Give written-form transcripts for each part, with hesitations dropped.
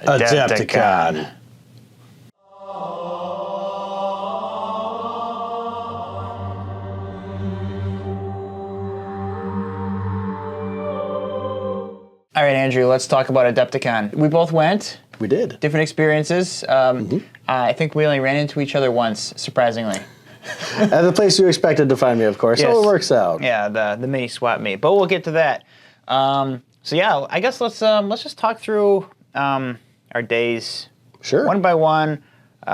Adepticon. All right, Andrew, let's talk about Adepticon. We both went. We did. Different experiences. I think we only ran into each other once, surprisingly. At the place you expected to find me, of course, Yes. so it works out. Yeah, the mini swap meet, but we'll get to that. So yeah, I guess let's just talk through our days. Sure. One by one.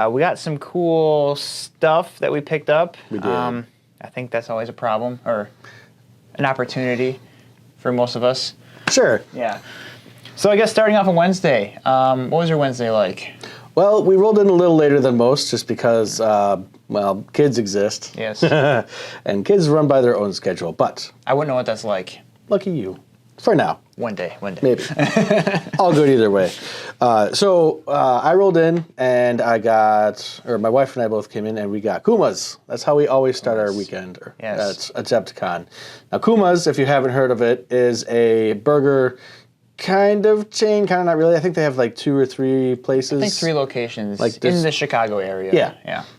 We got some cool stuff that we picked up. We did. I think that's always a problem or an opportunity for most of us. Sure. Yeah. So I guess starting off on Wednesday, what was your Wednesday like? Well, we rolled in a little later than most just because, well, kids exist. Yes. And kids run by their own schedule, but I wouldn't know what that's like. lucky you. For now. One day. Maybe. All good either way. So I rolled in and my wife and I both came in and we got Kuma's. That's how we always start our weekend at Adepticon. Now Kuma's, if you haven't heard of it, is a burger kind of chain, kind of not really. I think they have like 2 or 3 places. I think 3 locations like in the Chicago area.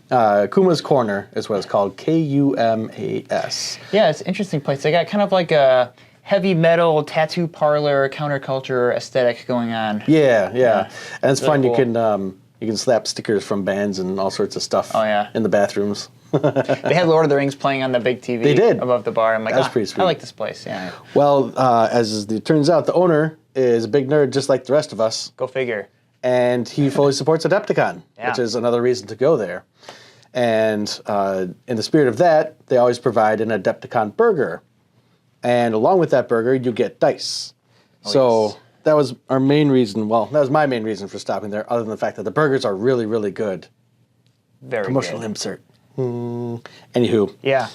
Yeah. Kuma's Corner is what it's called. Kumas. Yeah, it's an interesting place. They got kind of like a heavy metal tattoo parlor counterculture aesthetic going on. Yeah. And it's really fun. Cool. You can slap stickers from bands and all sorts of stuff in the bathrooms. They had Lord of the Rings playing on the big TV They did. above the bar. I'm like, That's pretty sweet. I like this place. Yeah. Well, as it turns out, the owner is a big nerd just like the rest of us. Go figure. And he fully supports Adepticon, Yeah. which is another reason to go there. And in the spirit of that, they always provide an Adepticon burger. And along with that burger, you get dice. So that was our main reason. Well, that was my main reason for stopping there, other than the fact that the burgers are really, really good. Very Promotional good. insert. Anywho. Yeah.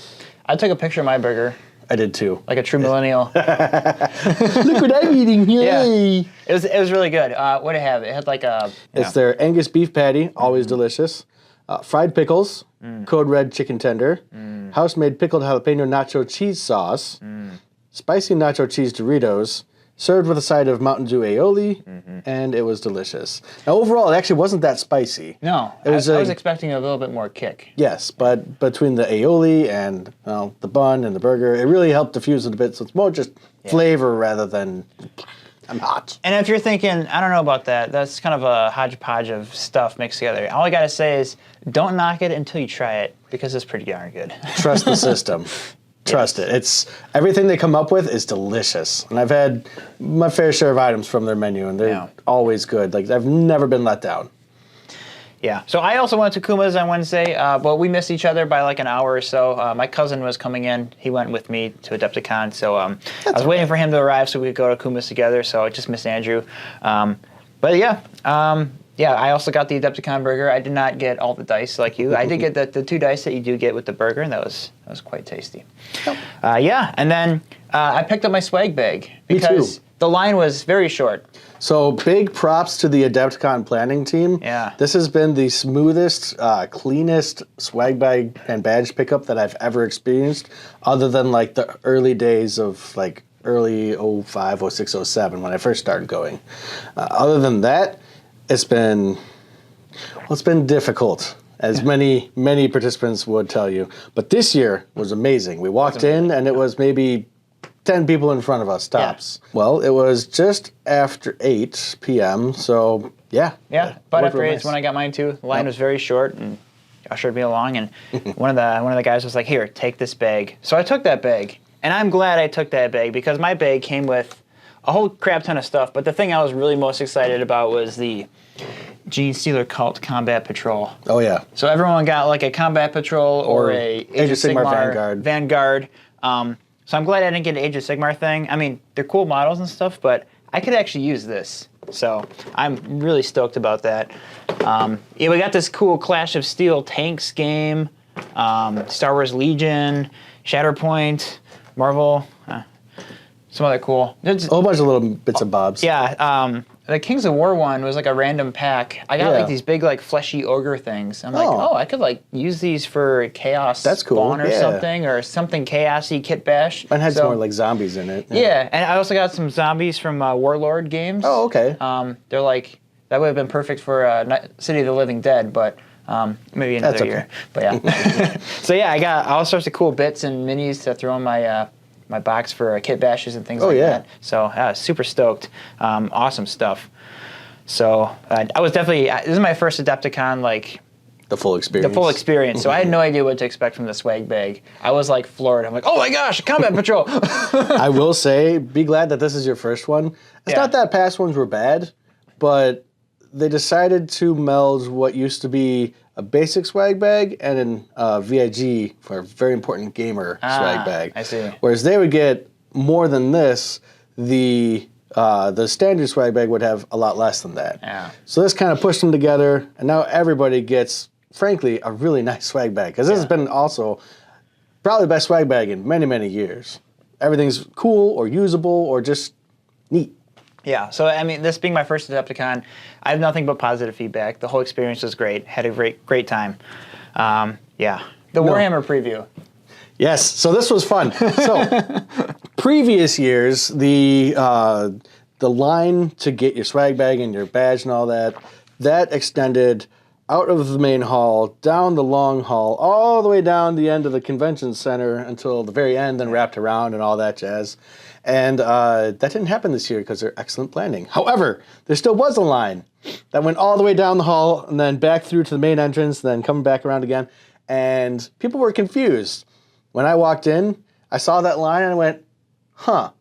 I took a picture of my burger. I did too. Like a true millennial. Look what I'm eating. Yay! Yeah. It was really good. What did it have? It had like a... It's their Angus beef patty, always delicious. Fried pickles, Code Red chicken tender, house-made pickled jalapeno nacho cheese sauce, spicy nacho cheese Doritos, served with a side of Mountain Dew aioli, and it was delicious. Now, overall, it actually wasn't that spicy. No, I was expecting a little bit more kick. Yes, but between the aioli and the bun and the burger, it really helped diffuse it a bit, so it's more just flavor rather than... I'm hot. And if you're thinking, I don't know about that, that's kind of a hodgepodge of stuff mixed together. All I gotta say is, don't knock it until you try it, because it's pretty darn good. Trust the system. Trust it. It's everything they come up with is delicious. And I've had my fair share of items from their menu, and they're always good. Like, I've never been let down. Yeah. So I also went to Kuma's on Wednesday, but we missed each other by like an hour or so. My cousin was coming in. He went with me to Adepticon, so I was waiting for him to arrive so we could go to Kuma's together, so I just missed Andrew. But yeah, I also got the Adepticon burger. I did not get all the dice like you. I did get the 2 dice that you do get with the burger, and that was quite tasty. And then I picked up my swag bag because the line was very short. So big props to the Adepticon planning team. Yeah. This has been the smoothest, cleanest swag bag and badge pickup that I've ever experienced, other than like the early days of like early 05, 06, 07 when I first started going. Other than that, it's been difficult, as many participants would tell you. But this year was amazing. We walked in and it was maybe 10 people in front of us, tops. Yeah. Well, it was just after 8 p.m., so yeah. Yeah, but after 8 is when I got mine too. The line was very short and ushered me along, and one of the guys was like, "Here, take this bag." So I took that bag, and I'm glad I took that bag because my bag came with a whole crap ton of stuff, but the thing I was really most excited about was the Gene Stealer Cult Combat Patrol. Oh yeah. So everyone got like a Combat Patrol or a Age of Sigmar Vanguard. So I'm glad I didn't get an Age of Sigmar thing. I mean, they're cool models and stuff, but I could actually use this. So I'm really stoked about that. We got this cool Clash of Steel Tanks game, Star Wars Legion, Shatterpoint, Marvel, some other cool. A whole bunch of little bits and bobs. Yeah. The Kings of War one was like a random pack. I got like these big like fleshy ogre things. I'm like, I could like use these for Chaos Spawn or something, or something chaosy Kit Bash. Mine had some more like zombies in it. Yeah, and I also got some zombies from Warlord games. Oh, okay. They're like That would have been perfect for City of the Living Dead, but maybe another year. But yeah. So yeah, I got all sorts of cool bits and minis to throw in my my box for kit bashes and things like that. So super stoked. Awesome stuff. So I was definitely, this is my first Adepticon, like, the full experience. The full experience. So I had no idea what to expect from the swag bag. I was like floored. I'm like, oh my gosh, a combat patrol. I will say, be glad that this is your first one. It's not that past ones were bad, but they decided to meld what used to be a basic swag bag and an VIG for a very important gamer swag bag. I see. Whereas they would get more than this, the standard swag bag would have a lot less than that. Yeah. So this kind of pushed them together, and now everybody gets, frankly, a really nice swag bag. Because this has been also probably the best swag bag in many, many years. Everything's cool or usable or just neat. Yeah, so I mean, this being my first Adepticon, I have nothing but positive feedback. The whole experience was great. Had a great time. Yeah, the Warhammer preview. Yes, so this was fun. So previous years, the line to get your swag bag and your badge and all that extended out of the main hall, down the long hall, all the way down the end of the convention center until the very end, then wrapped around and all that jazz. And that didn't happen this year because they're excellent planning. However, there still was a line that went all the way down the hall and then back through to the main entrance, then coming back around again. And people were confused. When I walked in, I saw that line and I went, huh,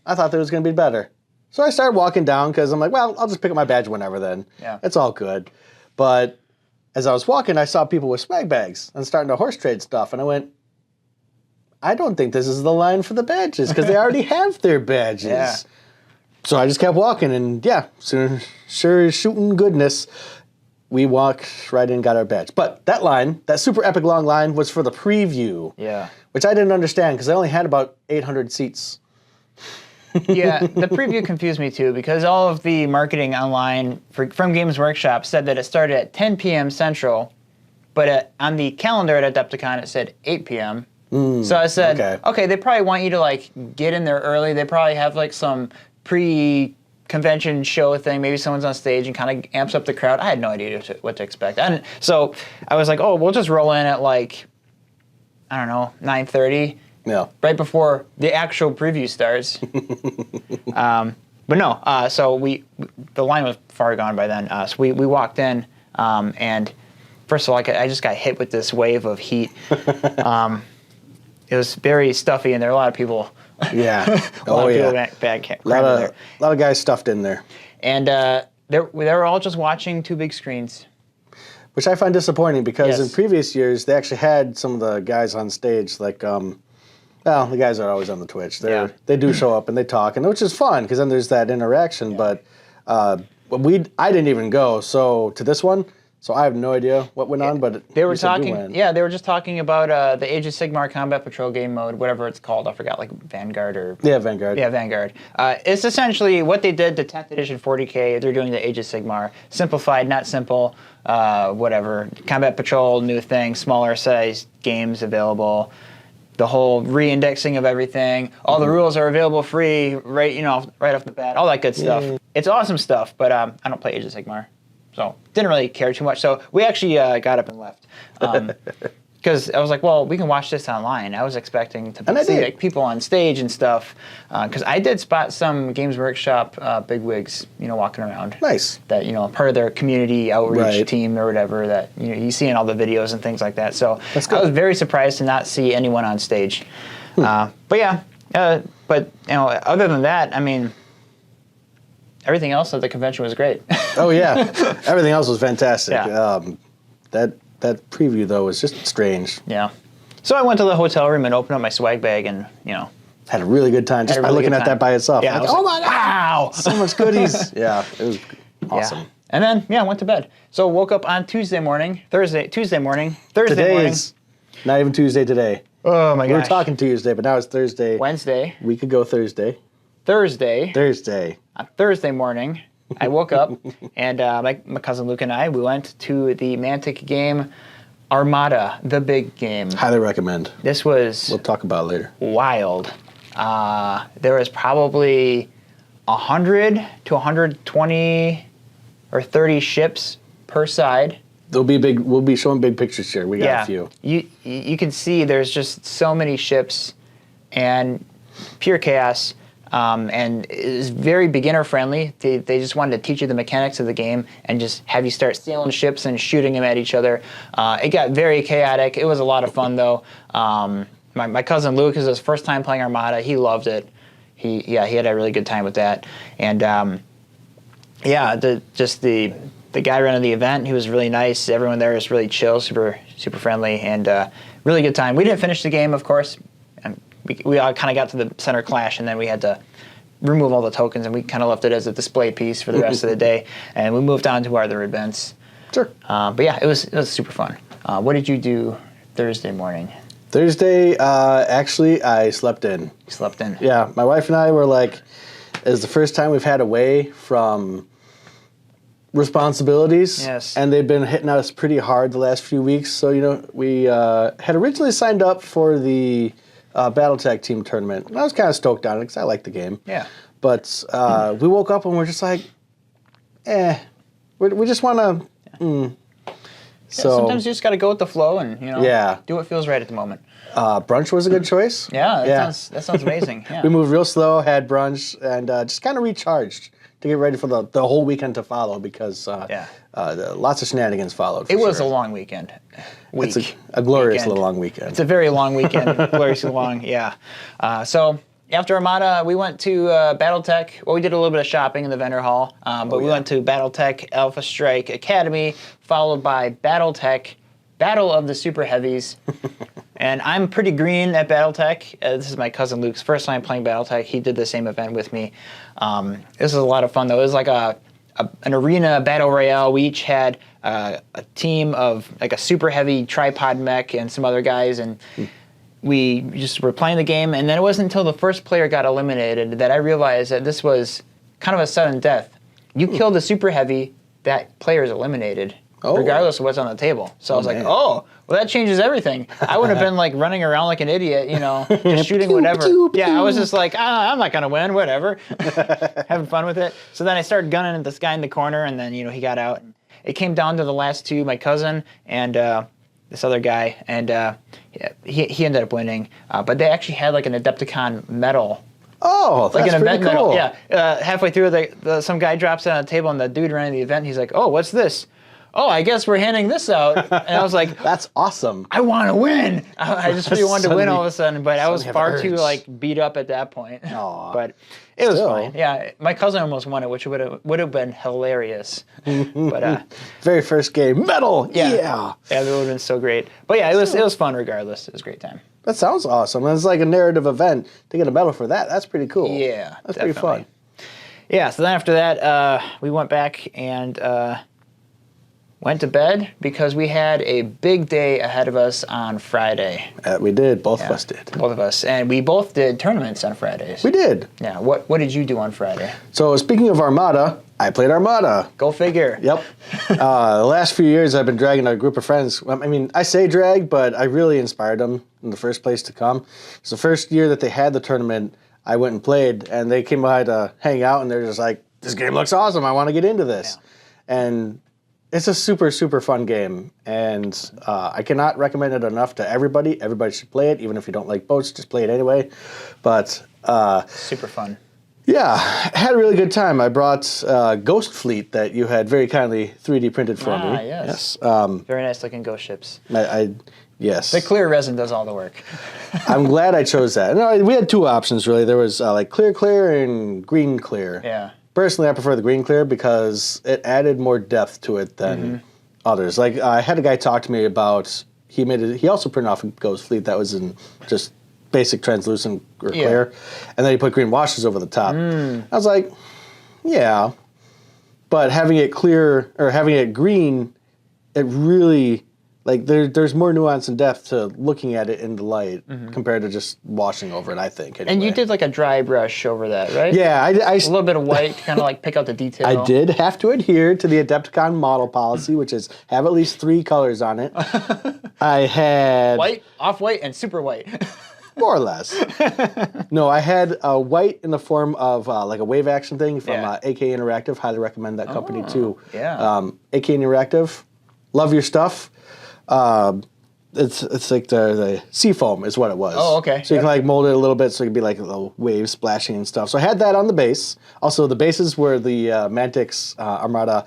I thought that was going to be better. So I started walking down because I'm like, well, I'll just pick up my badge whenever then. Yeah. It's all good. But as I was walking, I saw people with swag bags and starting to horse trade stuff. And I went, I don't think this is the line for the badges because they already have their badges. Yeah. So I just kept walking, and sure as shooting goodness, we walked right in and got our badge. But that line, that super epic long line, was for the preview. Yeah. Which I didn't understand because they only had about 800 seats. Yeah, the preview confused me too because all of the marketing online from Games Workshop said that it started at 10 p.m. Central, but on the calendar at Adepticon it said 8 p.m. So I said, okay, they probably want you to like get in there early. They probably have like some pre-convention show thing. Maybe someone's on stage and kind of amps up the crowd. I had no idea what to expect. So I was like, oh, we'll just roll in at like, I don't know, 9:30. Yeah. Right before the actual preview starts. But no, so the line was far gone by then. So we walked in, and first of all, I just got hit with this wave of heat. It was very stuffy, and there were a lot of people. Yeah. a lot of people a lot of guys stuffed in there. And they were all just watching two big screens. Which I find disappointing because in previous years, they actually had some of the guys on stage, like, the guys are always on the Twitch. They do show up and they talk, and which is fun because then there's that interaction. Yeah. But I didn't even go to this one. So I have no idea what went on, but they were talking. Yeah, they were just talking about the Age of Sigmar Combat Patrol game mode, whatever it's called. I forgot, like Vanguard or Vanguard. Yeah, Vanguard. It's essentially what they did to 10th edition 40K. They're doing the Age of Sigmar, simplified, not simple. Whatever. Combat Patrol, new thing, smaller size games available. The whole re-indexing of everything. All the rules are available free, right off the bat. All that good stuff. Yeah. It's awesome stuff, but I don't play Age of Sigmar. So didn't really care too much. So we actually got up and left because I was like, well, we can watch this online. I was expecting to see like, people on stage and stuff because I did spot some Games Workshop bigwigs, walking around. Nice. That part of their community outreach team or whatever that you see in all the videos and things like that. So I was very surprised to not see anyone on stage. But other than that, I mean. Everything else at the convention was great. Oh yeah, everything else was fantastic. Yeah. That preview though was just strange. Yeah. So I went to the hotel room and opened up my swag bag and had a really good time just by looking at that by itself. Yeah. Like, oh my god! Wow, so much goodies. Yeah, it was awesome. Yeah. And then I went to bed. So woke up on Thursday morning. Today's not even Tuesday today. Oh my gosh. We were talking Tuesday, but now it's Thursday. Wednesday. Week ago Thursday. Thursday. On Thursday morning, I woke up, and my cousin Luke and I, we went to the Mantic game, Armada, the big game. Highly recommend. This was... We'll talk about it later. Wild. There was probably 100 to 120 or 30 ships per side. There'll be big. We'll be showing big pictures here. We got a few. You can see there's just so many ships, and pure chaos. And it is very beginner friendly. They just wanted to teach you the mechanics of the game and just have you start stealing ships and shooting them at each other. It got very chaotic. It was a lot of fun though. My cousin Luke is his first time playing Armada. He loved it. He had a really good time with that. And the guy running the event, he was really nice. Everyone there was really chill, super friendly, and really good time. We didn't finish the game, of course. We all kind of got to the center clash, and then we had to remove all the tokens, and we kind of left it as a display piece for the rest of the day. And we moved on to our other events. Sure. But yeah, it was super fun. What did you do Thursday morning? Thursday, actually, I slept in. You slept in? Yeah, my wife and I were like, it's the first time we've had away from responsibilities. Yes. And they've been hitting us pretty hard the last few weeks. So, we had originally signed up for the Battletech team tournament. And I was kind of stoked on it because I like the game. Yeah. But we woke up and we're just like, we just want to... So sometimes you just got to go with the flow and, do what feels right at the moment. Brunch was a good choice. Yeah, that sounds amazing. Yeah. We moved real slow, had brunch, and just kind of recharged to get ready for the whole weekend to follow because lots of shenanigans followed. It was a long weekend. It's a glorious little long weekend. It's a very long weekend, gloriously long, yeah. So after Armada, we went to Battletech. Well, we did a little bit of shopping in the vendor hall, but we went to Battletech Alpha Strike Academy, followed by Battletech Battle of the Super Heavies. And I'm pretty green at Battletech. This is my cousin Luke's first time playing Battletech. He did the same event with me. This was a lot of fun, though. It was like an arena battle royale. We each had a team of like a super heavy tripod mech and some other guys, and we just were playing the game. And then it wasn't until the first player got eliminated that I realized that this was kind of a sudden death. You kill the super heavy, that player is eliminated, regardless of what's on the table. So I was like, well, that changes everything. I would have been like running around like an idiot, just shooting whatever. Yeah, I was just like, I'm not going to win, whatever. Having fun with it. So then I started gunning at this guy in the corner, and then, he got out. It came down to the last two, my cousin and this other guy, and he ended up winning. But they actually had like an Adepticon medal. Oh, that's like an event cool. medal. Yeah. Halfway through, some guy drops it on the table, and the dude running the event, he's like, oh, what's this? Oh, I guess we're handing this out. And I was like, that's awesome. I want to win. I just really wanted to win all of a sudden, but I was far too beat up at that point. Aww. But it was fine. Yeah, my cousin almost won it, which would have been hilarious. But very first game, medal. Yeah, that would have been so great. But yeah, it was fun regardless. It was a great time. That sounds awesome. It's like a narrative event to get a medal for that. That's pretty cool. Yeah, that's pretty fun. Yeah. So then after that, we went back and went to bed because we had a big day ahead of us on Friday. We did. Both of us did. Both of us. And we both did tournaments on Fridays. We did. Yeah. What did you do on Friday? So speaking of Armada, I played Armada. Go figure. Yep. The last few years I've been dragging a group of friends. I mean, I say drag, but I really inspired them in the first place to come. It's the first year that they had the tournament, I went and played, and they came by to hang out, and they're just like, this game looks awesome. I want to get into this. Yeah. And it's a super, super fun game, and I cannot recommend it enough to everybody. Everybody should play it, even if you don't like boats, just play it anyway. But super fun. Yeah, I had a really good time. I brought Ghost Fleet that you had very kindly 3D printed for me. Yes. Very nice looking ghost ships. Yes. The clear resin does all the work. I'm glad I chose that. No, we had two options, really. There was like clear and green clear. Yeah. Personally, I prefer the green clear because it added more depth to it than others. Like I had a guy talk to me about he also printed off a Ghost Fleet that was in just basic translucent or clear, and then he put green washes over the top. I was like, yeah, but having it clear or having it green, it really there's more nuance and depth to looking at it in the light compared to just washing over it, I think. Anyway. And you did like a dry brush over that, right? Yeah, I a little bit of white to kind of like pick out the detail. I did have to adhere to the Adepticon model policy, which is have at least 3 colors on it. I had white, off-white, and super white. More or less. No, I had white in the form of like a wave action thing from AK Interactive. Highly recommend that company too. Yeah. AK Interactive, love your stuff. It's like the sea foam is what it was. Oh, okay. So you can like mold it a little bit so it can be like little waves splashing and stuff. So I had that on the base. Also, the bases were the Mantix Armada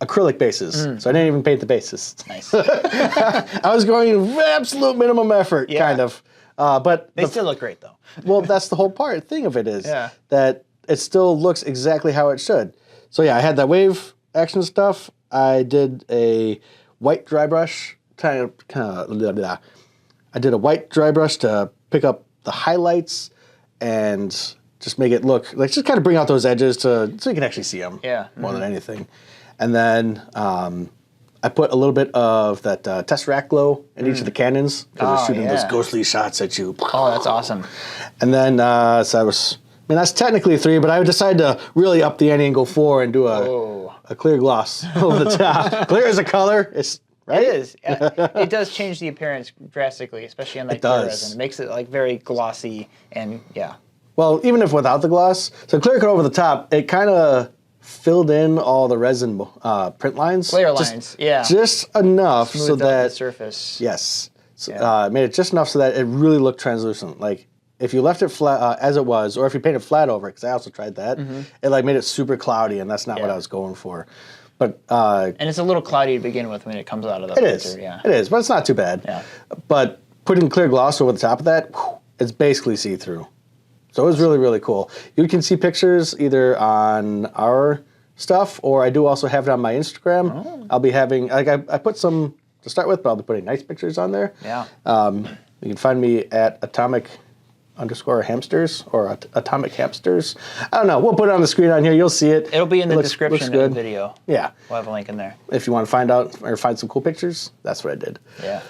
acrylic bases. So I didn't even paint the bases. Nice. I was going absolute minimum effort, kind of. But they still look great though. Well, that's the whole thing of it is that it still looks exactly how it should. So yeah, I had that wave action stuff. I did a white dry brush. I did a white dry brush to pick up the highlights and just make it look like, just kind of bring out those edges so you can actually see them more than anything. And then I put a little bit of that Tesseract glow in each of the cannons because they're shooting those ghostly shots at you. Oh, that's awesome. And then so that's technically 3, but I decided to really up the ante and go 4 and do a clear gloss over the top. Clear as a color. Right? It is. It does change the appearance drastically, especially on like clear resin. It makes it like very glossy and Well, even if without the gloss, so clear coat over the top, it kind of filled in all the resin print lines. Layer lines, just enough Smoothed so that the surface. Yes, made it just enough so that it really looked translucent. Like if you left it flat as it was, or if you painted flat over it, because I also tried that, it like made it super cloudy, and that's not what I was going for. But and it's a little cloudy to begin with when it comes out of the printer. It is, but it's not too bad. Yeah. But putting clear gloss over the top of that, it's basically see-through. So it was really, really cool. You can see pictures either on our stuff, or I do also have it on my Instagram. Oh. I'll be having, like I put some to start with, but I'll be putting nice pictures on there. Yeah. You can find me at atomic_hamsters or atomic hamsters. I don't know. We'll put it on the screen on here. You'll see it. It'll be in the description of the video. Yeah. We'll have a link in there. If you want to find out or find some cool pictures, that's what I did. Yeah.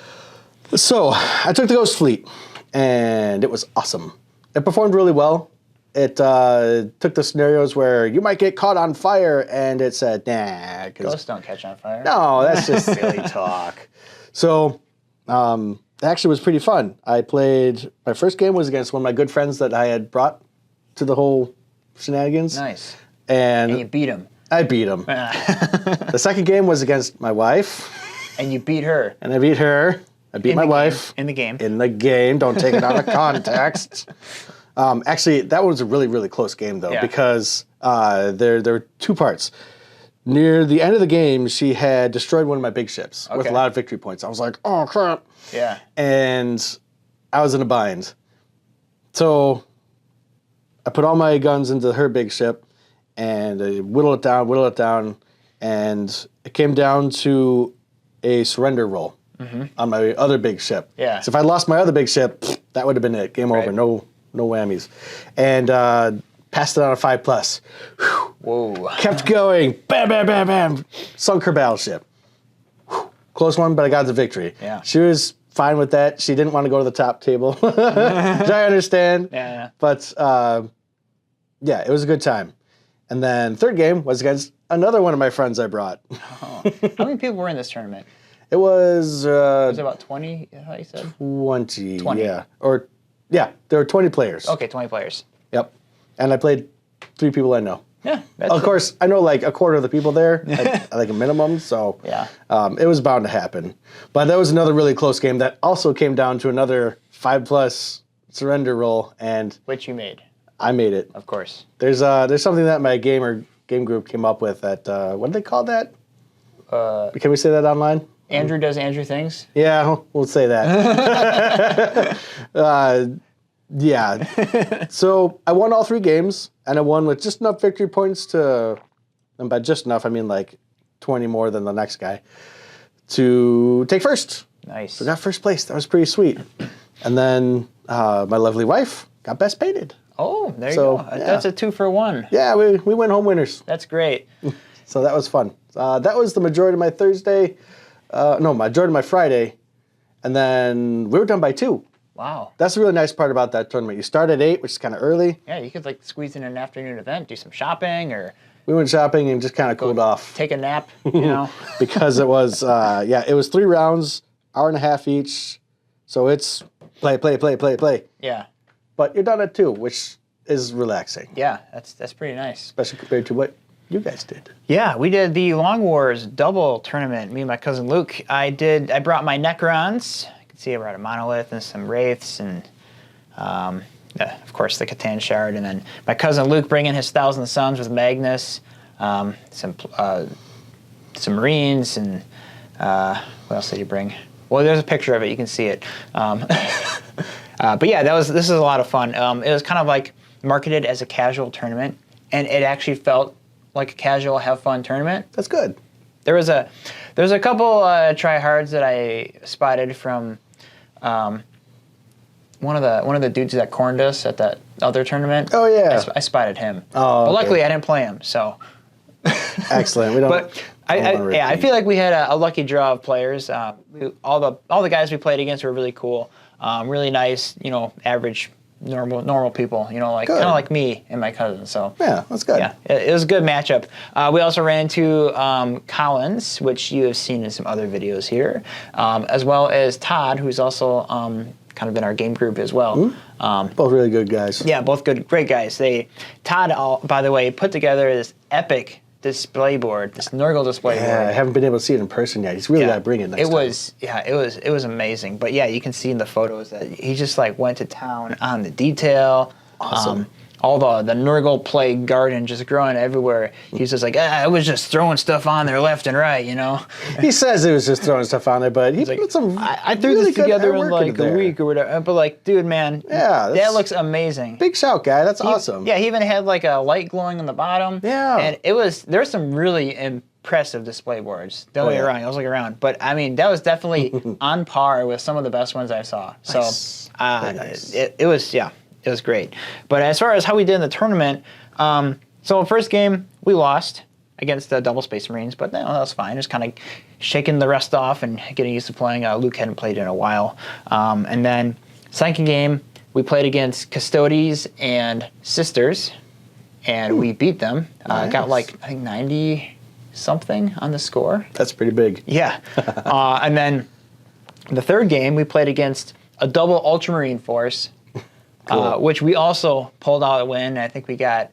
So I took the Ghost Fleet, and it was awesome. It performed really well. It took the scenarios where you might get caught on fire, and it said, nah. Ghosts don't catch on fire. No, that's just silly talk. So it actually was pretty fun. My first game was against one of my good friends that I had brought to the whole shenanigans. Nice. And you beat him. I beat him. The second game was against my wife. And you beat her. And I beat her. I beat my wife. In the game. In the game. Don't take it out of context. Actually, that was a really, really close game, though, because there were 2 parts. Near the end of the game, she had destroyed one of my big ships with a lot of victory points. I was like, oh, crap. Yeah. And I was in a bind. So I put all my guns into her big ship, and I whittled it down, and it came down to a surrender roll on my other big ship. Yeah. So if I lost my other big ship, that would have been it. Game over. No whammies. And passed it on a 5+. Whew. Whoa. Kept going. Bam, bam, bam, bam. Sunk her battleship. Whew. Close one, but I got the victory. Yeah. She was fine with that. She didn't want to go to the top table. Which I understand. Yeah. But yeah, it was a good time. And then third game was against another one of my friends I brought. Oh. How many people were in this tournament? It was... was it about 20, how you said? 20, yeah. There were 20 players. Okay, 20 players. Yep. And I played 3 people I know. Yeah. Of course, I know like a quarter of the people there, like a minimum, so it was bound to happen. But that was another really close game that also came down to another 5+ surrender roll, and... Which you made. I made it. Of course. There's something that my game group came up with that, what do they call that? Can we say that online? Andrew does Andrew things? Yeah, we'll say that. Yeah. So I won all 3 games, and I won with just enough victory points and by just enough, I mean like 20 more than the next guy, to take first. Nice. So I got first place. That was pretty sweet. And then my lovely wife got best painted. Oh, there you go. Yeah. That's a 2 for 1. Yeah, we went home winners. That's great. So that was fun. That was the majority of my Thursday. Majority of my Friday. And then we were done by 2. Wow. That's the really nice part about that tournament. You start at 8, which is kind of early. Yeah, you could like squeeze in an afternoon event, do some shopping, or... We went shopping and just kind of cooled off. Take a nap, you know? Because it was, it was 3 rounds, hour and a half each. So it's play. Yeah. But you're done at 2, which is relaxing. Yeah, that's pretty nice. Especially compared to what you guys did. Yeah, we did the Long Wars double tournament. Me and my cousin Luke. I brought my Necrons. You can see I brought a Monolith and some Wraiths and, of course, the Catan Shard. And then my cousin Luke bringing his Thousand Suns with Magnus, some Marines, and what else did he bring? Well, there's a picture of it. You can see it. But yeah, this is a lot of fun. It was kind of like marketed as a casual tournament, and it actually felt like a casual, have fun tournament. That's good. There's a couple tryhards that I spotted from one of the dudes that corned us at that other tournament. Oh yeah, I spotted him. Oh, but luckily I didn't play him. So excellent. We don't. But I feel like we had a lucky draw of players. All the guys we played against were really cool, really nice. Average. Normal people, kind of like me and my cousin. So yeah, that's good. Yeah, it was a good matchup. We also ran into Collins, which you have seen in some other videos here, as well as Todd, who's also kind of in our game group as well. Both really good guys. Yeah, both great guys. Todd, by the way, put together this epic display board, this Nurgle display board. I haven't been able to see it in person yet. He's really got to bring it next time. It was amazing. But yeah, you can see in the photos that he just went to town on the detail. Awesome. All the Nurgle plague garden just growing everywhere. He's just I was just throwing stuff on there left and right, He says he was just throwing stuff on there, but he put some I threw this together in a week or whatever. But dude, man, that looks amazing. Big shout, guy. That's awesome. Yeah, he even had a light glowing on the bottom. Yeah. And there's some really impressive display boards. Don't get me wrong, I was looking around. But I mean, that was definitely on par with some of the best ones I saw. Nice. So nice. It was great. But as far as how we did in the tournament, so first game, we lost against the Double Space Marines, but that was fine. Just kind of shaking the rest off and getting used to playing. Luke hadn't played in a while. And then second game, we played against Custodes and Sisters, and we beat them. Nice. Got I think 90-something on the score. That's pretty big. Yeah. And then the third game, we played against a double Ultramarine force, cool. Which we also pulled out a win. I think we got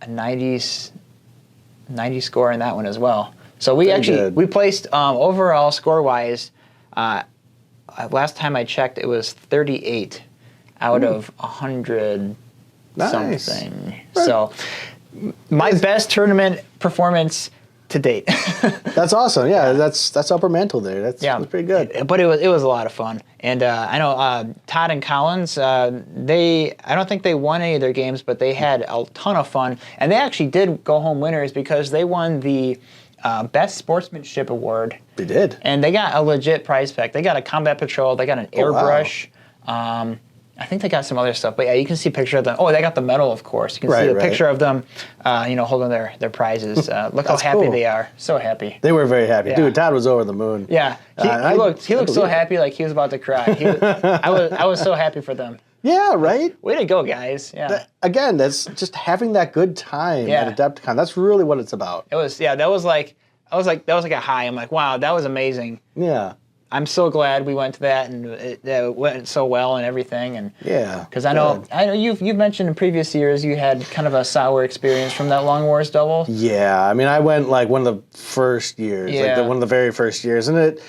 a 90 score in that one as well. So we we placed overall score-wise, last time I checked, it was 38 out of 100 something. Right. So my best tournament performance to date. That's awesome. Yeah, that's upper mantle there. That's pretty good. But it was a lot of fun. And I know Todd and Collins, I don't think they won any of their games, but they had a ton of fun. And they actually did go home winners because they won the Best Sportsmanship Award. They did. And they got a legit prize pack. They got a combat patrol. They got an airbrush. Wow. I think they got some other stuff, but yeah, you can see a picture of them. Oh, they got the medal, of course. You can see the picture of them, holding their prizes. Look how happy they are. So happy. They were very happy. Yeah. Dude, Todd was over the moon. Yeah. He looked so happy, like he was about to cry. I was so happy for them. Yeah, right? Way to go, guys. Yeah. Again, that's just having that good time at Adepticon. That's really what it's about. That was like a high. I'm like, wow, that was amazing. Yeah. I'm so glad we went to that, and it went so well and everything. And because I know you've mentioned in previous years you had kind of a sour experience from that Long Wars double. Yeah, I mean I went one of the first years, one of the very first years, and it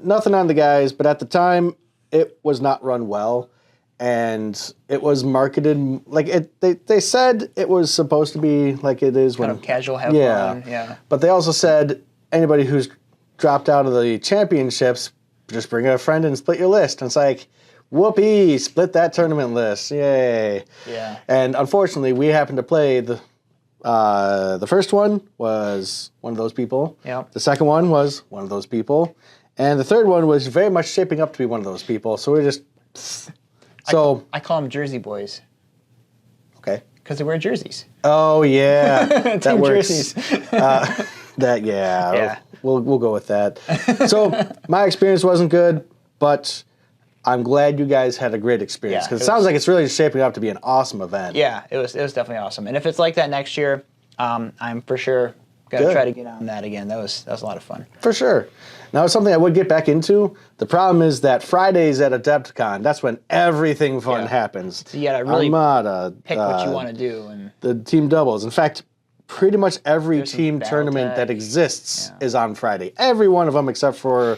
nothing on the guys, but at the time it was not run well, and it was marketed they said it was supposed to be like it is kind of casual, have fun. Yeah, but they also said anybody who's dropped out of the championships, just bring a friend and split your list. And it's like, whoopee, split that tournament list, yay! Yeah. And unfortunately, we happened to play the first one was one of those people. Yep. The second one was one of those people, and the third one was very much shaping up to be one of those people. So we're just I call them Jersey boys. Okay. Because they wear jerseys. Oh yeah, that works. Jerseys. Yeah. We'll go with that. So my experience wasn't good, but I'm glad you guys had a great experience because it sounds like it's really shaping up to be an awesome event. Yeah, it was definitely awesome. And if it's like that next year, I'm for sure Got to try to get on that again. That was a lot of fun. For sure. Now, it's something I would get back into. The problem is that Fridays at Adepticon, that's when everything fun happens. So you got to really Armada, pick what you want to do. And the team doubles. In fact, pretty much every team tournament that exists is on Friday. Every one of them except for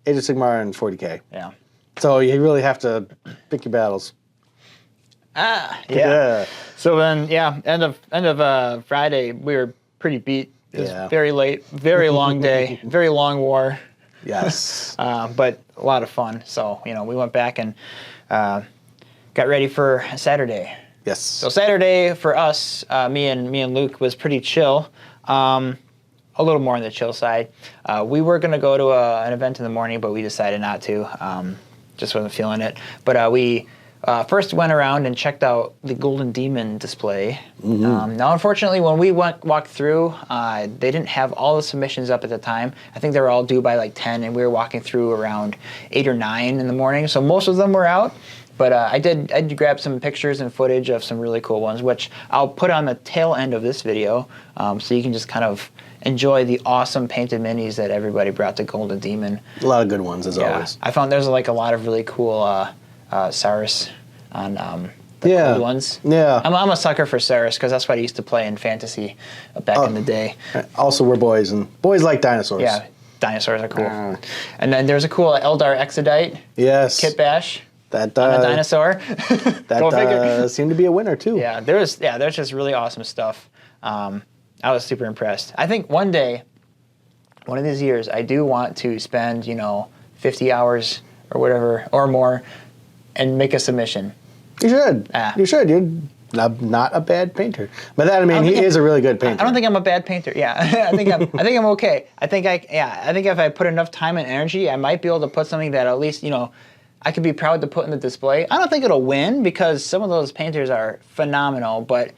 Age of Sigmar and 40K. Yeah. So you really have to pick your battles. Yeah. So then, end of Friday, we were pretty beat. It was very late, very long day, very long war. Yes. But a lot of fun. So, we went back and got ready for Saturday. Yes. So Saturday for us, me and Luke, was pretty chill. A little more on the chill side. We were going to go to an event in the morning, but we decided not to. Just wasn't feeling it. But we first went around and checked out the Golden Demon display. Now, unfortunately, when we walked through, they didn't have all the submissions up at the time. I think they were all due by like 10, and we were walking through around 8 or 9 in the morning. So most of them were out. But I did grab some pictures and footage of some really cool ones, which I'll put on the tail end of this video, so you can just kind of enjoy the awesome painted minis that everybody brought to Golden Demon. A lot of good ones, as always. I found there's like a lot of really cool Cyrus on the cool ones. Yeah. I'm a sucker for Cyrus because that's what I used to play in fantasy back in the day. Also, we're boys, and boys like dinosaurs. Yeah, dinosaurs are cool. And then there's a cool Eldar Exodite. Yes. Kit Bash. That on a dinosaur. That seemed to be a winner too. Yeah, there's just really awesome stuff. I was super impressed. I think one day, one of these years, I do want to spend 50 hours or whatever or more, and make a submission. You should. You should. You're not a bad painter. By that I mean he is a really good painter. I don't think I'm a bad painter. Yeah, I think I'm okay. I think if I put enough time and energy, I might be able to put something that at least I could be proud to put in the display. I don't think it'll win because some of those painters are phenomenal, but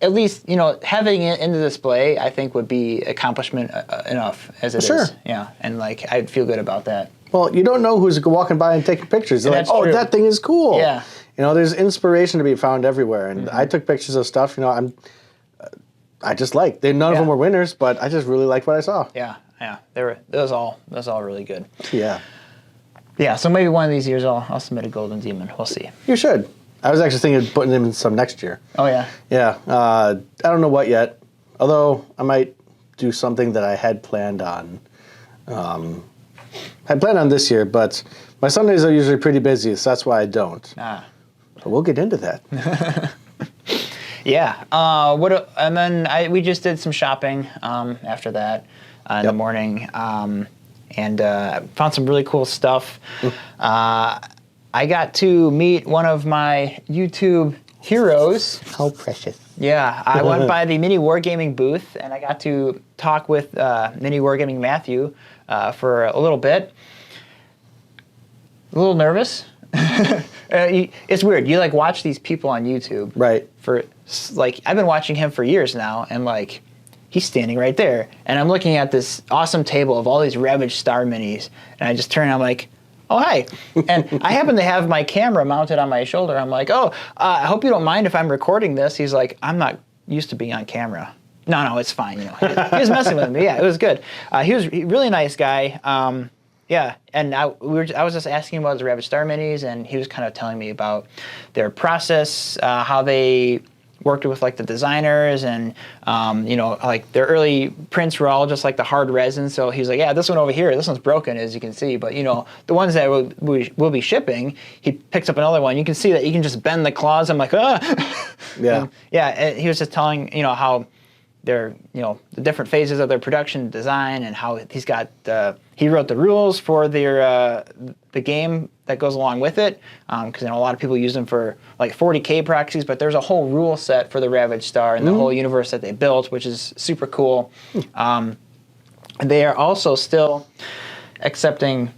at least, having it in the display, I think would be accomplishment enough as it is. Yeah, and I'd feel good about that. Well, you don't know who's walking by and taking pictures. They're like, true. That thing is cool. Yeah. There's inspiration to be found everywhere, and I took pictures of stuff. I just like. None of them were winners, but I just really liked what I saw. Yeah. That was all really good. Yeah. Yeah, so maybe one of these years I'll submit a Golden Demon. We'll see. You should. I was actually thinking of putting him in some next year. Oh, yeah? Yeah. I don't know what yet, although I might do something that I had planned on. I planned on this year, but my Sundays are usually pretty busy, so that's why I don't. But we'll get into that. Yeah. And then we just did some shopping after that in the morning. And found some really cool stuff. I got to meet one of my YouTube heroes. How precious. Yeah, I went by the Mini Wargaming booth, and I got to talk with Mini Wargaming Matthew for a little bit. A little nervous. It's weird. You watch these people on YouTube. Right. I've been watching him for years now, and he's standing right there. And I'm looking at this awesome table of all these Ravaged Star minis. And I just turn and I'm like, oh, hi. And I happen to have my camera mounted on my shoulder. I'm like, I hope you don't mind if I'm recording this. He's like, I'm not used to being on camera. No, it's fine. He was messing with me. Yeah, it was good. He was a really nice guy. And I was just asking him about his Ravaged Star minis, and he was kind of telling me about their process, how they worked with the designers, and their early prints were all just the hard resin. So he's like, yeah, this one over here, this one's broken, as you can see, but the ones that we'll be shipping, he picks up another one. You can see that you can just bend the claws. I'm like, Yeah. And he was just telling how their the different phases of their production design, and how he wrote the rules for the game that goes along with it, because a lot of people use them for 40K proxies, but there's a whole rule set for the Ravaged Star and the whole universe that they built, which is super cool. They are also still accepting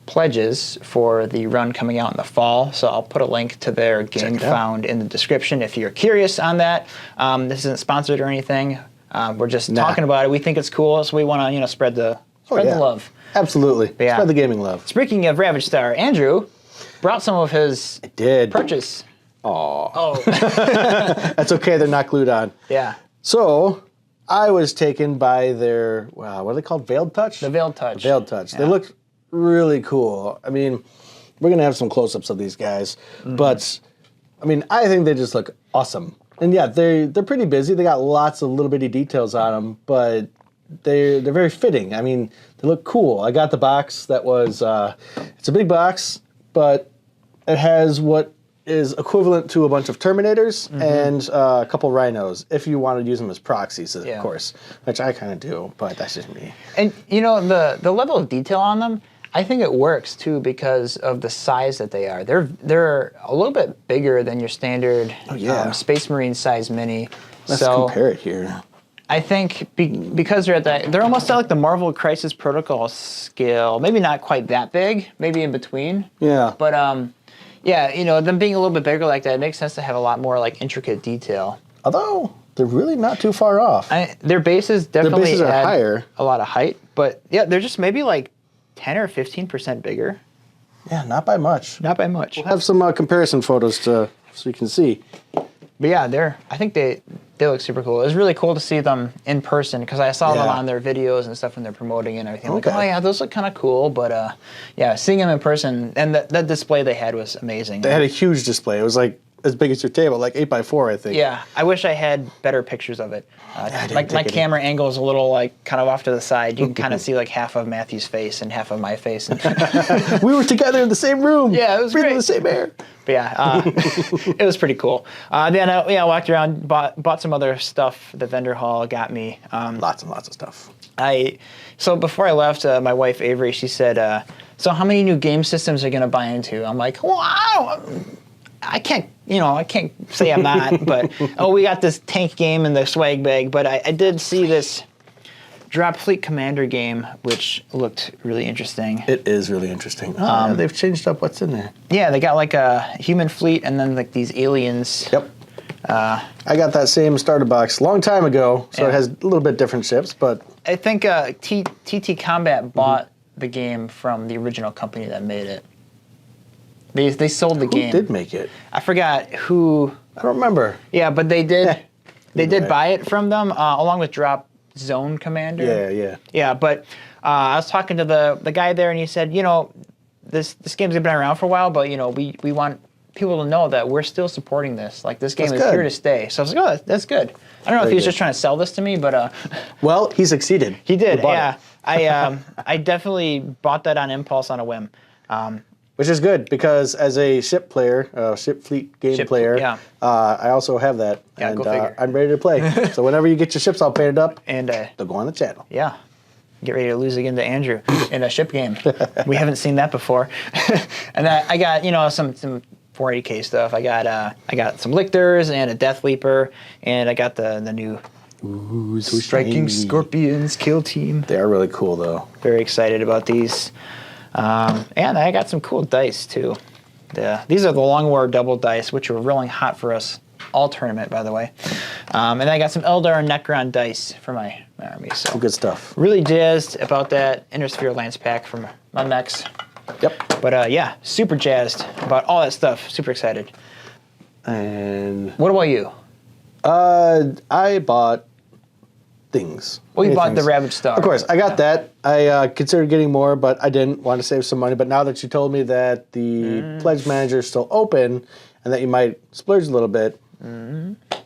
pledges for the run coming out in the fall, so I'll put a link to their Gamefound in the description if you're curious on that. This isn't sponsored or anything. We're just talking about it. We think it's cool, so we want to spread the love. Absolutely. Spread the gaming love. Speaking of Ravaged Star, Andrew brought some of his purchase. Oh. That's okay. They're not glued on. Yeah. So I was taken by their, wow, what are they called? Veiled Touch? The Veiled Touch. Veiled Touch. Yeah. They looked really cool. I mean, we're going to have some close-ups of these guys. But, I mean, I think they just look awesome. And yeah, they're pretty busy. They got lots of little bitty details on them, but they're very fitting. I mean, they look cool. I got the box that was, it's a big box, but it has what is equivalent to a bunch of Terminators and a couple Rhinos, if you want to use them as proxies, of course, which I kind of do, but that's just me. And, you know, the level of detail on them, I think it works, too, because of the size that they are. They're a little bit bigger than your standard Space Marine size mini. Let's compare it here. I think because they're at that, they're almost at like the Marvel Crisis Protocol scale. Maybe not quite that big, maybe in between. Yeah. But, yeah, you know, them being a little bit bigger like that, it makes sense to have a lot more like intricate detail. Although they're really not too far off. Their bases definitely are add higher. A lot of height, but yeah, they're just maybe like 10 or 15% bigger. Yeah, not by much. Not by much. We'll have some comparison photos so you can see. But yeah, I think they look super cool. It was really cool to see them in person because I saw them on their videos and stuff when they're promoting and everything. Like, oh yeah, those look kind of cool. But yeah, seeing them in person and that display they had was amazing. They had a huge display. It was like as big as your table, like 8x4, I think. Yeah, I wish I had better pictures of it. My camera angle is a little like kind of off to the side. You can kind of see like half of Matthew's face and half of my face. We were together in the same room. Yeah, it was breathing great. the same air. But yeah, it was pretty cool. Then I walked around, bought some other stuff. The vendor hall got me. Lots and lots of stuff. So before I left, my wife Avery, she said, "So how many new game systems are you gonna buy into?" I'm like, "Well, I can't say I'm not." But we got this tank game in the swag bag. But I did see this Drop Fleet Commander game, which looked really interesting. It is really interesting. They've changed up what's in there. Yeah, they got like a human fleet and then like these aliens. Yep. I got that same starter box a long time ago, so it has a little bit different ships, but... I think TT Combat bought the game from the original company that made it. They sold the game. Who did make it? I forgot who... I don't remember. Yeah, but they did buy it from them, along with Drop Zone Commander. Yeah. Yeah, but I was talking to the guy there, and he said, you know, this game's been around for a while, but, you know, we want people to know that we're still supporting this. Like, this game is here to stay. So I was like, oh, that's good. I don't know if he was just trying to sell this to me, but... Well, he succeeded. He did, yeah. I definitely bought that on impulse on a whim. Which is good, because as a ship player, ship fleet game player, I also have that. Yeah, and go figure. I'm ready to play. So whenever you get your ships all painted up, and they'll go on the channel. Yeah. Get ready to lose again to Andrew in a ship game. We haven't seen that before. And I got, you know, some 480K stuff. I got some Lictors and a Death Leaper, and I got the new Striking Scorpions kill team. They are really cool, though. Very excited about these. And I got some cool dice, too. These are the Long War double dice, which were rolling hot for us all tournament, by the way. And I got some Eldar and Necron dice for my army. So good stuff. Really jazzed about that Intersphere Lance pack from my mechs. Yep. But yeah, super jazzed about all that stuff. Super excited. And what about you? I bought things. Well, you bought the Ravaged Star. Of course, I got that. I considered getting more, but I didn't want to save some money. But now that you told me that the Pledge Manager is still open and that you might splurge a little bit,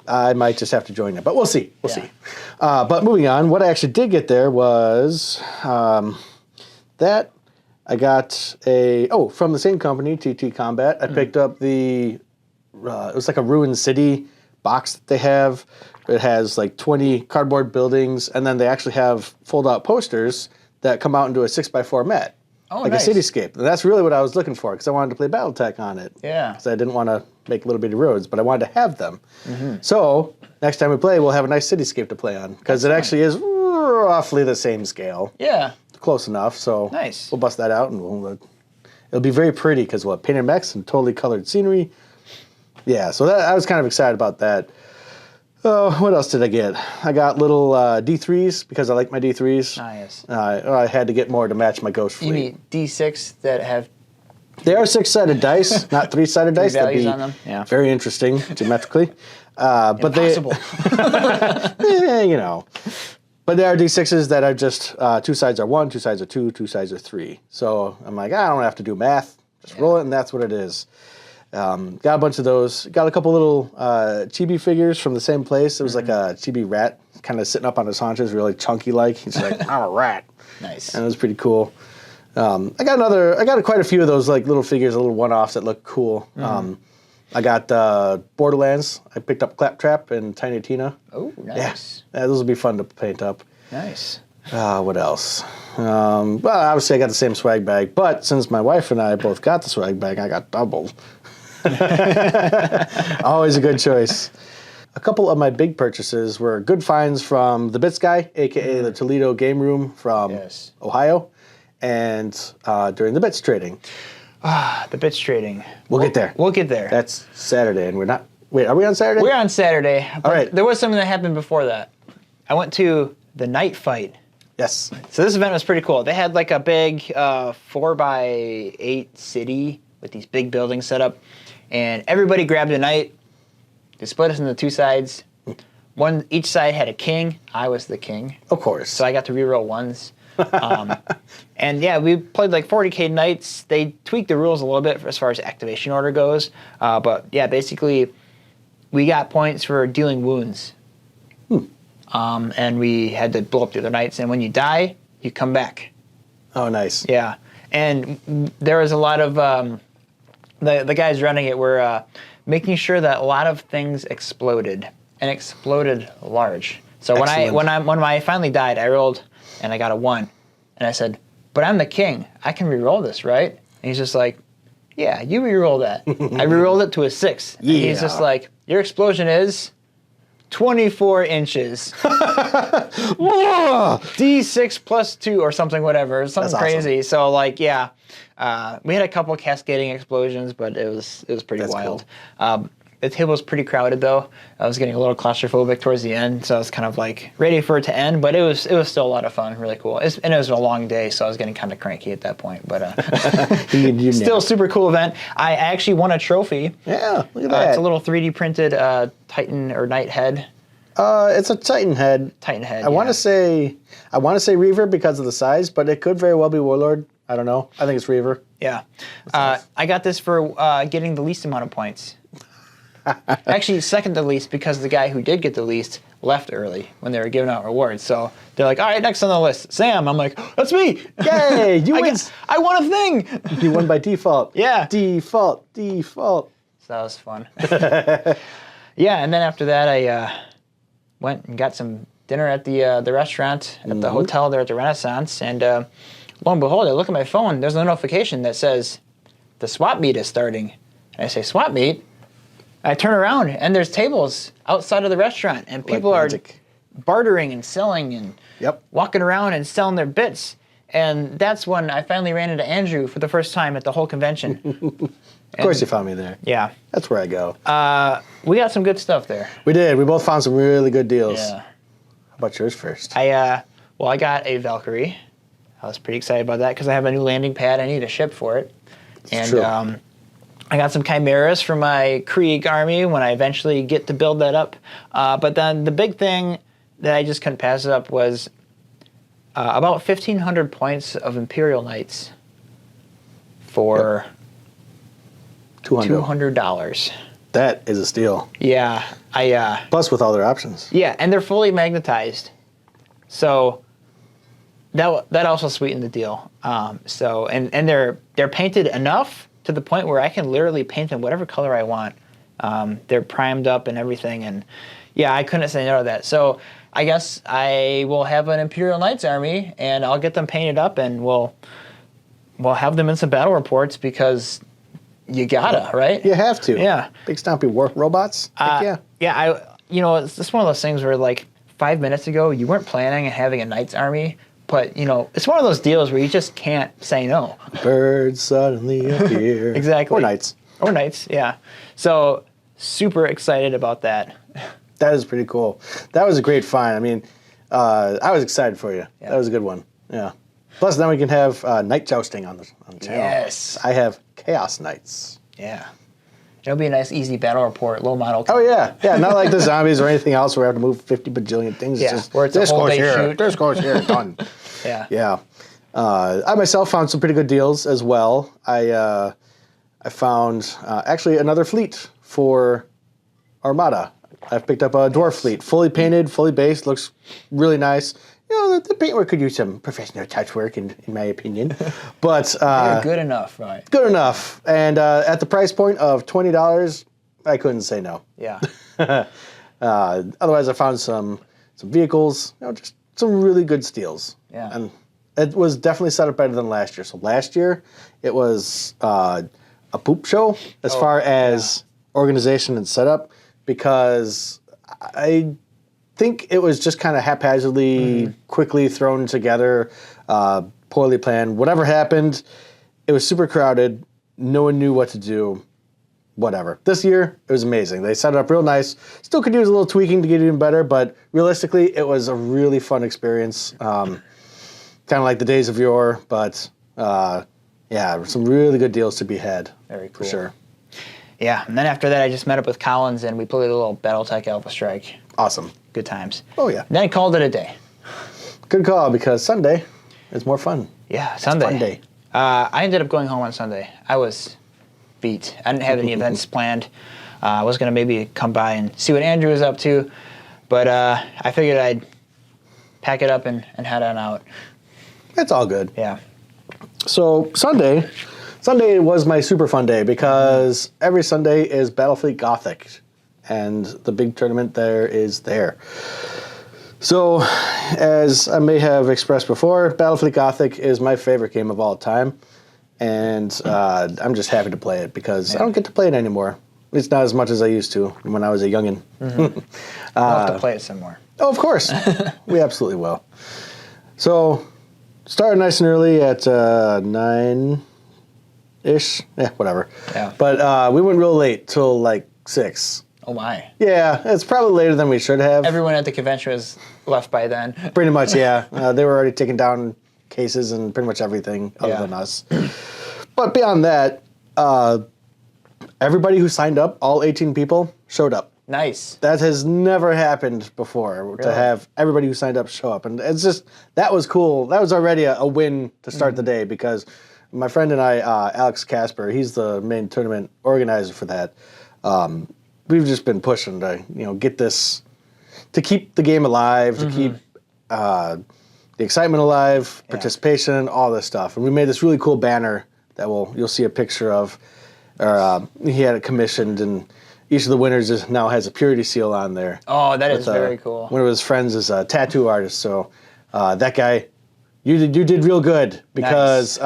I might just have to join it. But we'll see. We'll see. But moving on, what I actually did get there was that I got from the same company, TT Combat, I picked up it was like a Ruined City box that they have. It has like 20 cardboard buildings, and then they actually have fold-out posters that come out into a 6x4 mat. Oh, like nice. a cityscape. And that's really what I was looking for, because I wanted to play Battletech on it. Yeah. Because I didn't want to make little bitty roads, but I wanted to have them. So next time we play, we'll have a nice cityscape to play on, because it actually is roughly the same scale. Yeah. Close enough, so nice. We'll bust that out, and it'll be very pretty, because painted mechs and totally colored scenery. Yeah, so I was kind of excited about that. Oh, what else did I get? I got little D3s, because I like my D3s. Nice. I had to get more to match my Ghost Fleet. You mean D6 that have... They are 6-sided dice, not 3-sided dice. Values That'd be on them? Yeah. very interesting geometrically. But Impossible. you know. But there are D6s that are just 2 sides are 1, 2 sides are 2, 2 sides are 3. So I'm like, I don't have to do math. Just roll it, and that's what it is. Got a bunch of those. Got a couple little chibi figures from the same place. It was like a chibi rat, kind of sitting up on his haunches, really chunky like. He's like, I'm a rat. Nice. And it was pretty cool. I got quite a few of those like little figures, little one-offs that look cool. I got Borderlands. I picked up Claptrap and Tiny Tina. Oh, nice. Yeah, those will be fun to paint up. Nice. What else? Well, obviously I got the same swag bag, but since my wife and I both got the swag bag, I got double. Always a good choice. A couple of my big purchases were good finds from the Bitz guy, a.k.a. the Toledo Game Room from Ohio, and during the Bitz trading. The Bitz trading. We'll get there. We'll get there. That's Saturday, and we're not... Wait, are we on Saturday? We're on Saturday. All right. There was something that happened before that. I went to the night fight. Yes. So this event was pretty cool. They had like a big 4x8 city with these big buildings set up, and everybody grabbed a knight. They split us into 2 sides. Each side had a king. I was the king. Of course. So I got to reroll 1s. And yeah, we played like 40k knights. They tweaked the rules a little bit as far as activation order goes. But yeah, basically, we got points for dealing wounds. And we had to blow up the other knights. And when you die, you come back. Oh, nice. Yeah. And there was a lot of... the guys running it were making sure that a lot of things exploded. And exploded large. So when I finally died, I rolled... and I got a 1. And I said, but I'm the king. I can re-roll this, right? And he's just like, yeah, you re-roll that. I re-rolled it to a 6. And he's just like, your explosion is 24 inches. D6 plus 2 or something, whatever. Something That's crazy. Awesome. So, like, yeah. We had a couple of cascading explosions, but it was pretty wild. Cool. The table was pretty crowded, though. I was getting a little claustrophobic towards the end, so I was kind of like ready for it to end. But it was still a lot of fun, really cool. And it was a long day, so I was getting kind of cranky at that point. But still a super cool event. I actually won a trophy. Yeah, look at that. It's a little 3D printed Titan or Knight head. It's a Titan head. Titan head. I want to say Reaver because of the size, but it could very well be Warlord. I don't know. I think it's Reaver. Yeah. Nice. I got this for getting the least amount of points. Actually, second to least because the guy who did get the least left early when they were giving out rewards. So they're like, all right, next on the list, Sam. I'm like, that's me. Yay, you win. I won a thing. You won by default. Yeah. Default. So that was fun. Yeah, and then after that, I went and got some dinner at the restaurant at the hotel there at the Renaissance. And lo and behold, I look at my phone. There's a notification that says the swap meet is starting. And I say, swap meet? I turn around, and there's tables outside of the restaurant, and people are bartering and selling and walking around and selling their bits. And that's when I finally ran into Andrew for the first time at the whole convention. Of course you found me there. Yeah. That's where I go. We got some good stuff there. We did. We both found some really good deals. Yeah. How about yours first? I got a Valkyrie. I was pretty excited about that because I have a new landing pad. I need a ship for it. It's true. I got some Chimeras for my Krieg army when I eventually get to build that up. But then the big thing that I just couldn't pass it up was about 1,500 points of Imperial Knights for $200. That is a steal. Yeah. Plus with all their options. Yeah, and they're fully magnetized. So that also sweetened the deal. And they're painted enough to the point where I can literally paint them whatever color I want. They're primed up and everything, and yeah, I couldn't say no to that. So I guess I will have an Imperial Knights army, and I'll get them painted up, and we'll have them in some battle reports because you gotta, right? You have to. Yeah. Big stompy robots. Yeah. Yeah. It's just one of those things where like 5 minutes ago you weren't planning on having a Knights army. But, it's one of those deals where you just can't say no. Birds suddenly appear. Exactly. Or Knights. Or Knights, yeah. So, super excited about that. That is pretty cool. That was a great find. I mean, I was excited for you. Yeah. That was a good one. Yeah. Plus, then we can have Knight Jousting on the channel. Yes. I have Chaos Knights. Yeah. It'll be a nice, easy battle report, low model. Oh, yeah. Yeah, not like the zombies or anything else where we have to move 50 bajillion things. Yeah, It's just, where it's a whole day shoot. This goes here, done. Yeah. Yeah. I myself found some pretty good deals as well. I found actually another fleet for Armada. I've picked up a dwarf fleet, fully painted, fully based, looks really nice. You know, the paintwork could use some professional touch work, in my opinion. But They're good enough, right? Good enough. And at the price point of $20, I couldn't say no. Yeah. Otherwise, I found some vehicles, you know, just some really good steals. Yeah. And it was definitely set up better than last year. So last year, it was a poop show as far as organization and setup, because I think it was just kind of haphazardly, quickly thrown together, poorly planned. Whatever happened, it was super crowded. No one knew what to do. Whatever. This year, it was amazing. They set it up real nice. Still could use a little tweaking to get even better, but realistically, it was a really fun experience. Kind of like the days of yore, but yeah, some really good deals to be had. Very cool. For sure. Yeah, and then after that, I just met up with Collins, and we played a little BattleTech Alpha Strike. Awesome. Good times. Oh, yeah. And then I called it a day. Good call, because Sunday is more fun. Yeah, Sunday. Fun day. I ended up going home on Sunday. I was beat. I didn't have any events planned. I was going to maybe come by and see what Andrew was up to, but I figured I'd pack it up and head on out. It's all good. Yeah. So Sunday was my super fun day, because every Sunday is Battlefleet Gothic, and the big tournament there is there. So, as I may have expressed before, Battlefleet Gothic is my favorite game of all time, and I'm just happy to play it, because I don't get to play it anymore. At least not as much as I used to when I was a youngin'. We'll have to play it some more. Oh, of course. We absolutely will. So, started nice and early at 9-ish. Yeah, whatever. Yeah. But we went real late, till like 6. Oh, my. Yeah, it's probably later than we should have. Everyone at the convention was left by then. Pretty much, yeah. They were already taking down cases and pretty much everything other than us. But beyond that, everybody who signed up, all 18 people, showed up. Nice. That has never happened before, to have everybody who signed up show up. And it's just, that was cool. That was already a win to start the day, because my friend and I, Alex Casper, he's the main tournament organizer for that. We've just been pushing to, get this, to keep the game alive, to keep the excitement alive, participation, all this stuff. And we made this really cool banner that you'll see a picture of, or he had it commissioned, and each of the winners now has a purity seal on there. Oh, that is very cool. One of his friends is a tattoo artist, so that guy, you did real good, because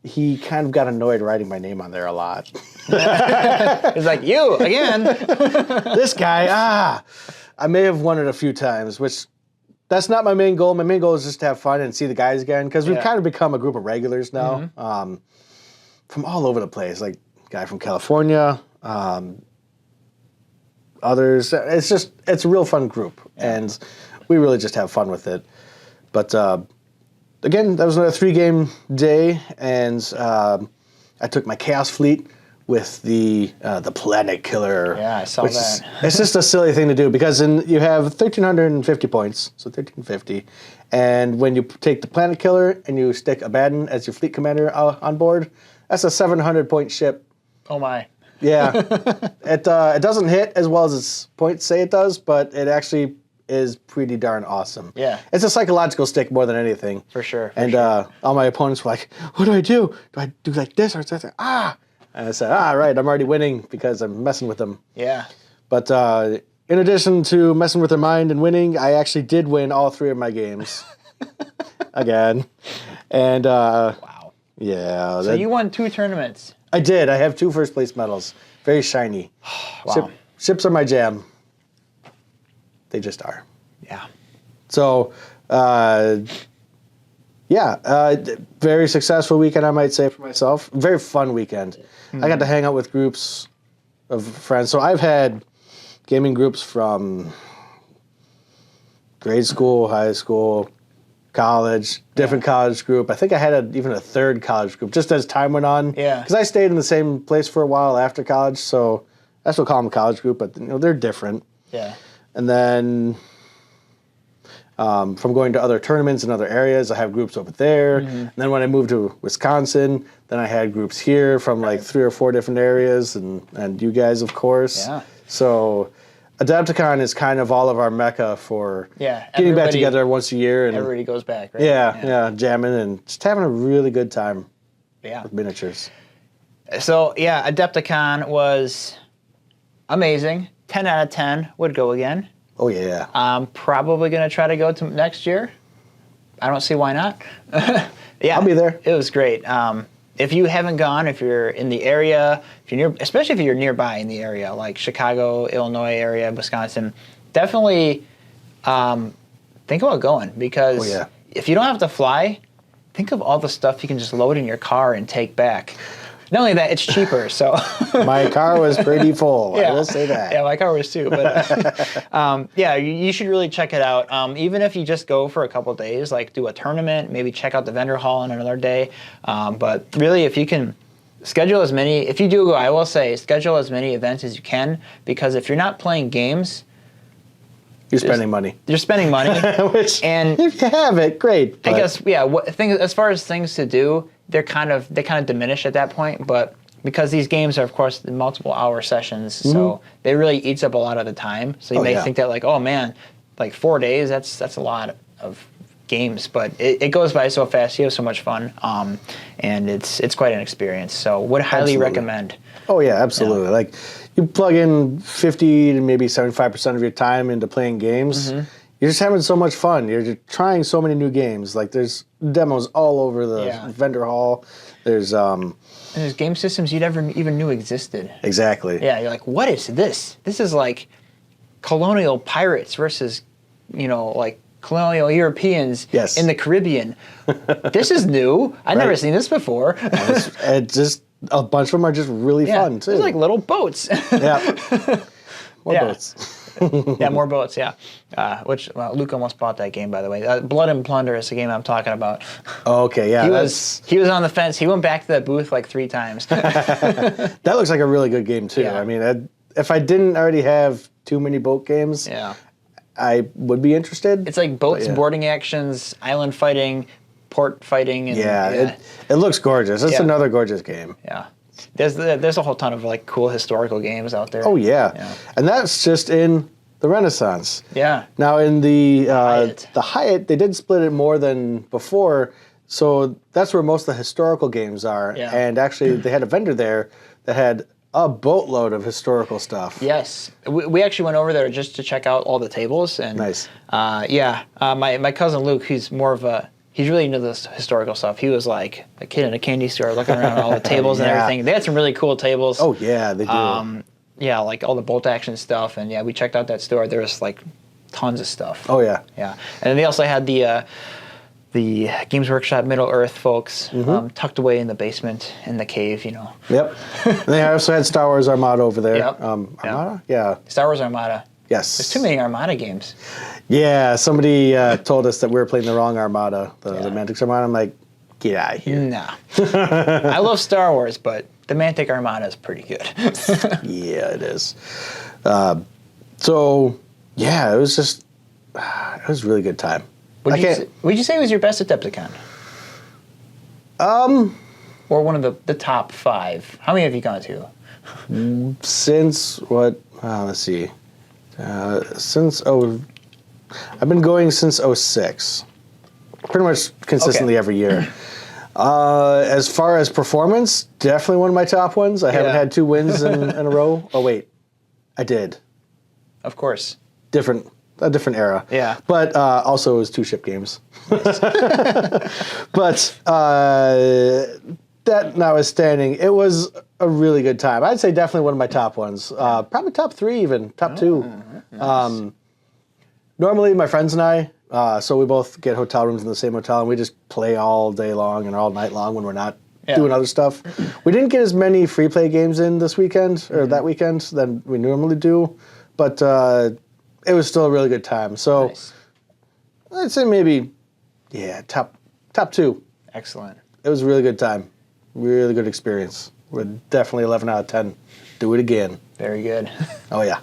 he kind of got annoyed writing my name on there a lot. He's like, you, again. This guy, I may have won it a few times, which that's not my main goal. My main goal is just to have fun and see the guys again, because we've kind of become a group of regulars now, from all over the place, like guy from California, others. It's a real fun group, and we really just have fun with it. But again, that was another 3-game day, and I took my Chaos Fleet with the Planet Killer. Yeah, I saw that. It's just a silly thing to do, because you have 1,350 points, so 1,350, and when you take the Planet Killer and you stick Abaddon as your fleet commander on board, that's a 700-point ship. Oh my. Yeah. It doesn't hit as well as its points say it does, but it actually is pretty darn awesome. Yeah. It's a psychological stick more than anything. For sure. And all my opponents were like, what do I do? Do I do like this or something? And I said, right, I'm already winning because I'm messing with them. Yeah. But in addition to messing with their mind and winning, I actually did win all 3 of my games. Again. And wow. Yeah. So you won 2 tournaments. I did. I have 2 first place medals. Very shiny. Wow. Ships are my jam. They just are. Yeah. So, very successful weekend, I might say, for myself. Very fun weekend. I got to hang out with groups of friends. So I've had gaming groups from grade school, high school, college, different college group. I think I had even a third college group just as time went on. Yeah. Because I stayed in the same place for a while after college, so I still call them a college group, but they're different. Yeah. And then from going to other tournaments in other areas, I have groups over there. And then when I moved to Wisconsin, then I had groups here from like 3 or 4 different areas, and you guys, of course. Yeah. So Adepticon is kind of all of our mecca for getting back together once a year. And everybody goes back, right? Yeah, jamming and just having a really good time with miniatures. So, yeah, Adepticon was amazing. 10 out of 10 would go again. Oh, yeah. I'm probably going to try to go to next year. I don't see why not. I'll be there. It was great. If you haven't gone, if you're in the area, if you're near, especially if you're nearby in the area, like Chicago, Illinois area, Wisconsin, definitely think about going, because if you don't have to fly, think of all the stuff you can just load in your car and take back. Not only that, it's cheaper. So my car was pretty full. I will say that. Yeah, my car was too. But you should really check it out. Even if you just go for a couple of days, like do a tournament, maybe check out the vendor hall on another day. But really, if you can schedule as many, if you do go, I will say schedule as many events as you can, because if you're not playing games, you're spending money. You're spending money. Which, and if you have it, great. I guess, as far as things to do, they kind of diminish at that point. But because these games are, of course, multiple hour sessions, so they really eats up a lot of the time. So you may think that, like, oh man, like 4 days, that's a lot of games. But it goes by so fast. You have so much fun, and it's quite an experience. So would highly recommend. Oh yeah, absolutely. Yeah. Like, you plug in 50 to maybe 75% of your time into playing games. You're just having so much fun. You're just trying so many new games. Like, there's demos all over the vendor hall. There's and there's game systems you never even knew existed. Exactly. Yeah, you're like, what is this? This is like colonial pirates versus, like colonial Europeans in the Caribbean. This is new. I've never seen this before. It's just a bunch of them are just really fun too. There's like little boats. More boats. More boats, which Luke almost bought that game, by the way. Blood and Plunder is the game I'm talking about. Okay, yeah. He was on the fence. He went back to that booth like 3 times. That looks like a really good game, too. Yeah. I mean, if I didn't already have too many boat games, I would be interested. It's like boats, boarding actions, island fighting, port fighting. And, it looks gorgeous. It's another gorgeous game. Yeah. There's a whole ton of like cool historical games out there. Oh yeah. And that's just in the Renaissance. Yeah. Now in the Hyatt, they did split it more than before, so that's where most of the historical games are. Yeah. And actually, they had a vendor there that had a boatload of historical stuff. Yes, we actually went over there just to check out all the tables. And nice. My cousin Luke, he's really into this historical stuff. He was like a kid in a candy store looking around all the tables and everything. They had some really cool tables. Oh, yeah, they do. Like all the bolt action stuff. And we checked out that store. There was like tons of stuff. Oh, yeah. Yeah. And then they also had the Games Workshop Middle Earth folks tucked away in the basement in the cave, Yep. And they also had Star Wars Armada over there. Yep. Armada? Yeah. Star Wars Armada. Yes. There's too many Armada games. Yeah, somebody told us that we were playing the wrong Armada, the Mantic Armada. I'm like, get out of here. Nah. I love Star Wars, but the Mantic Armada is pretty good. Yeah, it is. So, yeah, it was just, it was a really good time. Would you say was your best Adepticon? Or one of the top 5? How many have you gone to? Since what? Let's see. I've been going since 06. Pretty much consistently every year. As far as performance, definitely one of my top ones. I haven't had 2 wins in a row. Oh wait, I did. Of course. A different era. Yeah. But also it was 2 ship games. Nice. But that notwithstanding, it was a really good time. I'd say definitely one of my top ones. Probably top 3 even, top 2. Nice. Normally my friends and I, so we both get hotel rooms in the same hotel, and we just play all day long and all night long when we're not doing other stuff. We didn't get as many free play games in this weekend, or that weekend, than we normally do, but it was still a really good time. So I'd say maybe Yeah, top 2. Excellent. It was a really good time. Really good experience. Would definitely 11 out of 10. Do it again. Very good. Oh, yeah.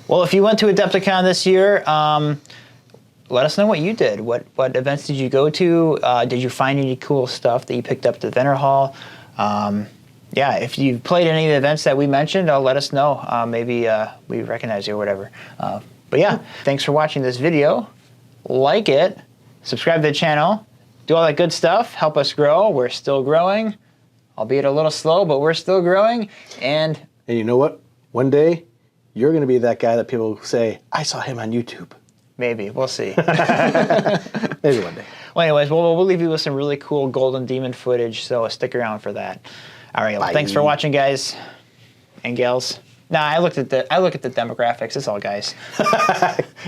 Well, if you went to Adepticon this year, let us know what you did. What events did you go to? Did you find any cool stuff that you picked up at the vendor hall? Yeah, if you played any of the events that we mentioned, let us know. Maybe we recognize you or whatever. But yeah, thanks for watching this video. Like it, subscribe to the channel, do all that good stuff. Help us grow. We're still growing, albeit a little slow, but we're still growing. And you know what? One day, you're going to be that guy that people say, I saw him on YouTube. Maybe. We'll see. Maybe one day. Well, anyways, we'll leave you with some really cool Golden Demon footage, so stick around for that. All right, well, thanks for watching, guys and gals. Nah, I look at the demographics. It's all guys.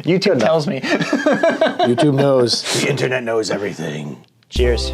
YouTube tells me. YouTube knows. The internet knows everything. Cheers.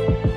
Bye.